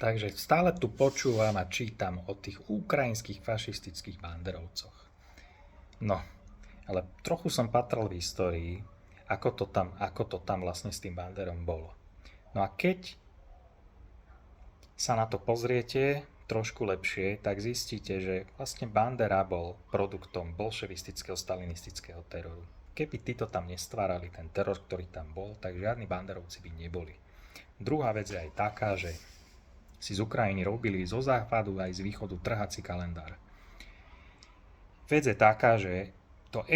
Takže stále tu počúvam a čítam o tých ukrajinských fašistických banderovcoch. No, ale trochu som patral v histórii, ako to tam vlastne s tým banderom bolo. No a keď sa na to pozriete trošku lepšie, tak zistíte, že vlastne Bandera bol produktom bolševistického stalinistického teroru. Keby títo tam nestvárali ten teror, ktorý tam bol, tak žiadni banderovci by neboli. Druhá vec je aj taká, že si z Ukrajiny robili zo západu aj z východu trhací kalendár. Vec je taká, že tá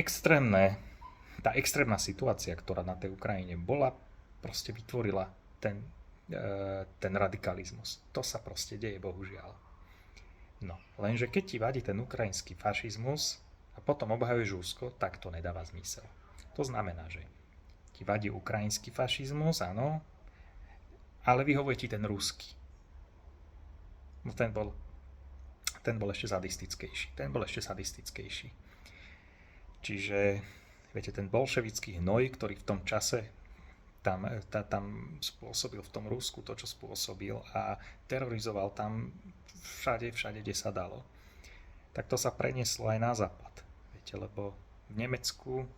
extrémna situácia, ktorá na tej Ukrajine bola, proste vytvorila ten radikalizmus. To sa proste deje, bohužiaľ. No, lenže keď ti vadí ten ukrajinský fašizmus a potom obhajuješ Rusko, tak to nedáva zmysel. To znamená, že ti vadí ukrajinský fašizmus, áno, ale vyhovuje ti ten ruský. No ten bol ešte sadistickejší. Čiže, viete, ten bolševický hnoj, ktorý v tom čase tam spôsobil v tom Rusku to, čo spôsobil a terorizoval tam všade, kde sa dalo, tak to sa prenieslo aj na západ. Viete, lebo v Nemecku,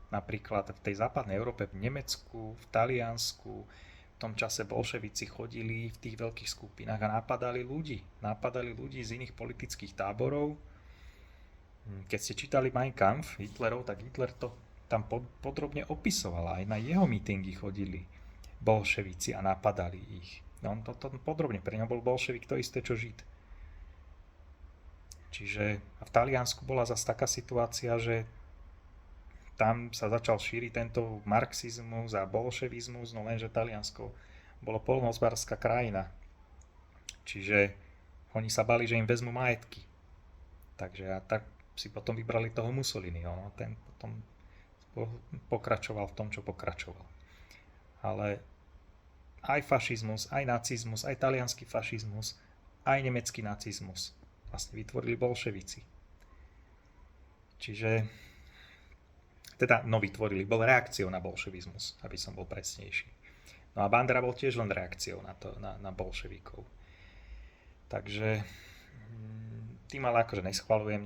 napríklad v tej západnej Európe, v Nemecku, v Taliansku, v tom čase bolševici chodili v tých veľkých skupinách a napadali ľudí. Napadali ľudí z iných politických táborov. Keď ste čítali Mein Kampf Hitlerov, tak Hitler to tam podrobne opisoval. Aj na jeho mítingy chodili bolševici a napadali ich. No, on to podrobne, pre ňa bol bolševik to isté, čo Žid. Čiže v Taliansku bola zase taká situácia, že tam sa začal šíriť tento marxizmus a bolševizmus, no lenže Taliansko bolo poľnohospodárska krajina. Čiže oni sa bali, že im vezmú majetky. Takže a tak si potom vybrali toho Mussoliniho. No, ten potom pokračoval v tom, čo pokračoval. Ale aj fašizmus, aj nacizmus, aj taliansky fašizmus, aj nemecký nacizmus vlastne vytvorili bolševici. Čiže vytvorili, bol reakciou na bolševizmus, aby som bol presnejší. No a Bandera bol tiež len reakciou na bolševikov. Takže tým ale akože neschvaľujem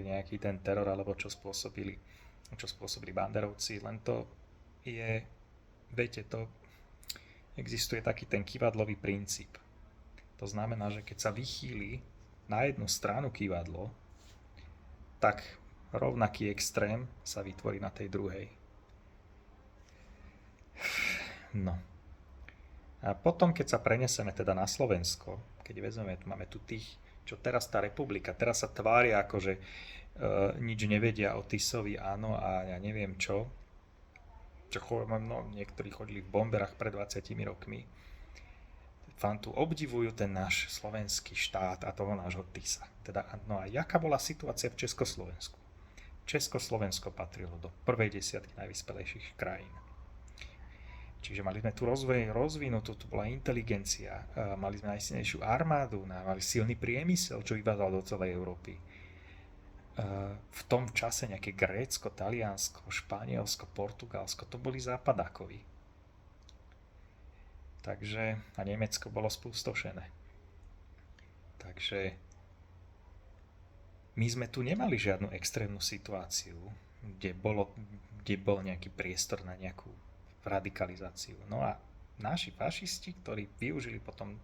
nejaký ten teror, alebo čo spôsobili banderovci, len to je, viete, to existuje taký ten kyvadlový princíp. To znamená, že keď sa vychýli na jednu stranu kyvadlo, tak rovnaký extrém sa vytvorí na tej druhej. No. A potom, keď sa preneseme teda na Slovensko, keď vezmeme, máme tu tých, čo teraz tá republika, teraz sa tvária ako, že nič nevedia o Tisovi, áno, a ja neviem čo. Niektorí chodili v bomberách pred 20 rokmi. Tu obdivujú ten náš slovenský štát a toho nášho Tisa. Teda, no a jaká bola situácia v Československu? Československo patrilo do prvej desiatky najvyspelejších krajín. Čiže mali sme tu rozvinutú, tu bola inteligencia, mali sme najsilnejšiu armádu, mali silný priemysel, čo vyvádzal do celej Európy. V tom čase nejaké Grécko, Taliansko, Španielsko, Portugalsko, to boli západákovi. Takže a Nemecko bolo spustošené. Takže my sme tu nemali žiadnu extrémnu situáciu, kde bol nejaký priestor na nejakú radikalizáciu. No a naši fašisti, ktorí využili potom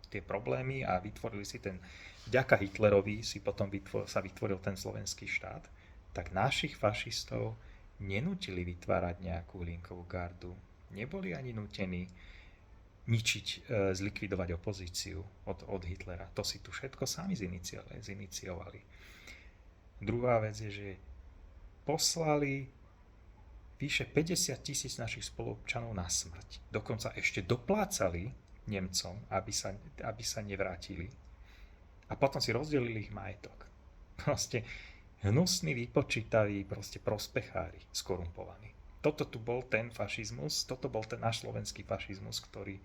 tie problémy a vytvorili si vďaka Hitlerovi sa vytvoril ten slovenský štát, tak našich fašistov nenútili vytvárať nejakú linkovú gardu. Neboli ani nútení zlikvidovať opozíciu od Hitlera. To si tu všetko sami ziniciovali. Druhá vec je, že poslali vyše 50 000 našich spoluobčanov na smrť. Dokonca ešte doplácali Nemcom, aby sa nevrátili. A potom si rozdelili ich majetok. Proste hnusní, vypočítaví, proste prospechári, skorumpovaní. Toto tu bol ten fašizmus, toto bol ten náš slovenský fašizmus, ktorý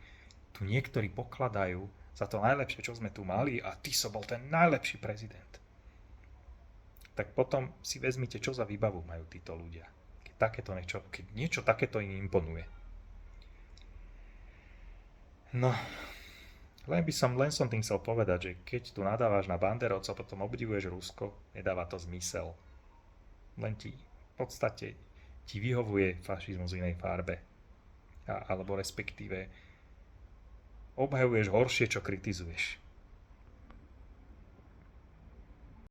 tu niektorí pokladajú za to najlepšie, čo sme tu mali a Tiso bol ten najlepší prezident. Tak potom si vezmite, čo za výbavu majú títo ľudia. Keď niečo takéto im imponuje. No, Len som tým chcel povedať, že keď tu nadávaš na banderovcov a potom obdivuješ Rusko, nedáva to zmysel. Len ti v podstate ti vyhovuje fašizmus v inej farbe. Alebo respektíve obhajuješ horšie, čo kritizuješ.